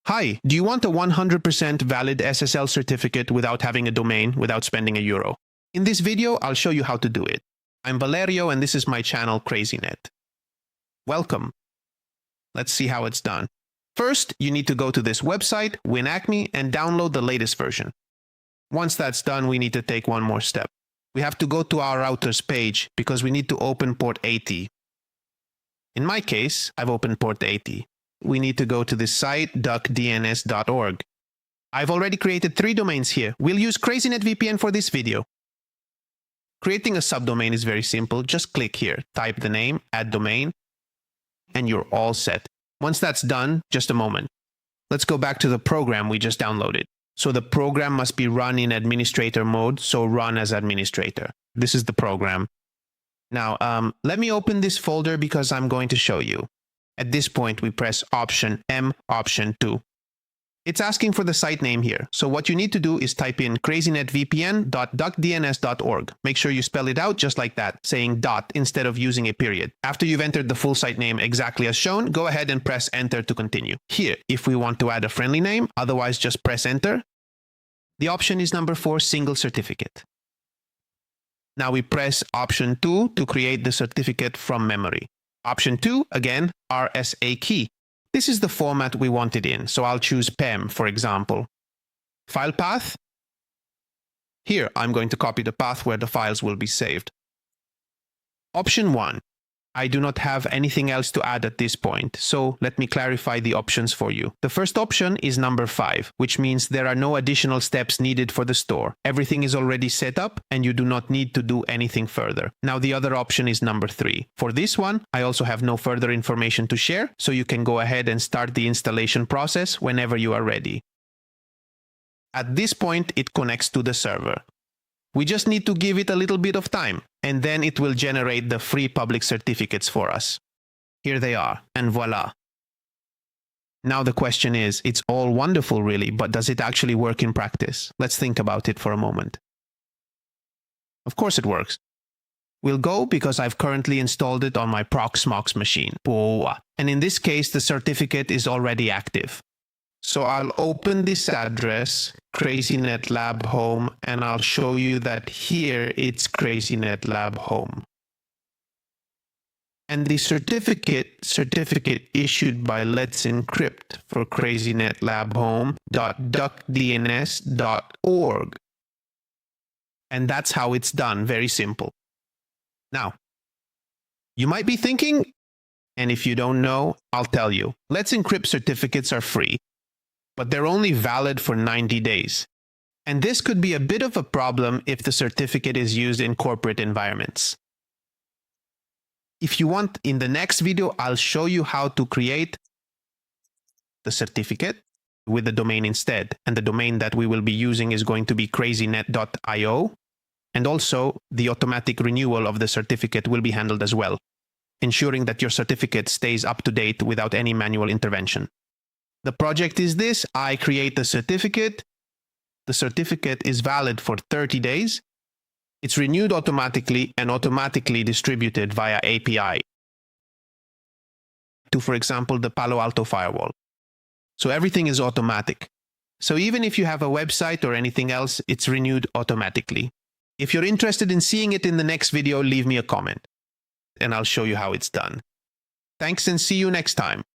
Hi, do you want a 100% valid SSL certificate without having a domain, without spending €1? In this video, I'll show you how to do it. I'm Valerio and this is my channel CrazyNet. Welcome. Let's see how it's done. First, you need to go to this website, win-acme, and download the latest version. Once that's done, we need to take one more step. We have to go to our routers page because we need to open port 80. In my case, I've opened port 80. We need to go to this site, DuckDNS.org. I've already created 3 domains here. We'll use CrazyNet VPN for this video. Creating a subdomain is very simple. Just click here, type the name, add domain, and you're all set. Once that's done, just a moment. Let's go back to the program we just downloaded. So the program must be run in administrator mode, so run as administrator. This is the program. Now, let me open this folder because I'm going to show you. At this point, we press Option M, Option 2. It's asking for the site name here. So what you need to do is type in crazynetvpn.duckdns.org. Make sure you spell it out just like that, saying dot instead of using a period. After you've entered the full site name exactly as shown, go ahead and press Enter to continue. Here, if we want to add a friendly name, otherwise just press Enter. The option is number 4, Single Certificate. Now we press Option 2 to create the certificate from memory. Option 2, again, RSA key. This is the format we want it in, so I'll choose PEM, for example. File path. Here, I'm going to copy the path where the files will be saved. Option 1. I do not have anything else to add at this point, so let me clarify the options for you. The first option is number 5, which means there are no additional steps needed for the store. Everything is already set up and you do not need to do anything further. Now the other option is number 3. For this one, I also have no further information to share, so you can go ahead and start the installation process whenever you are ready. At this point, it connects to the server. We just need to give it a little bit of time, and then it will generate the free public certificates for us. Here they are, and voila. Now the question is, it's all wonderful really, but does it actually work in practice? Let's think about it for a moment. Of course it works. We'll go because I've currently installed it on my Proxmox machine. And in this case, the certificate is already active. So I'll open this address, CrazyNet Lab Home, and I'll show you that here it's CrazyNet Lab Home. And the certificate issued by Let's Encrypt for CrazyNet Lab Home.duckdns.org. And that's how it's done, very simple. Now, you might be thinking, and if you don't know, I'll tell you, Let's Encrypt certificates are free, but they're only valid for 90 days. And this could be a bit of a problem if the certificate is used in corporate environments. If you want, in the next video, I'll show you how to create the certificate with the domain instead. And the domain that we will be using is going to be crazynet.io. And also, the automatic renewal of the certificate will be handled as well, ensuring that your certificate stays up to date without any manual intervention. The project is this: I create the certificate. The certificate is valid for 30 days. It's renewed automatically and automatically distributed via API to, for example, the Palo Alto firewall. So everything is automatic. So even if you have a website or anything else, it's renewed automatically. If you're interested in seeing it in the next video, leave me a comment and I'll show you how it's done. Thanks and see you next time.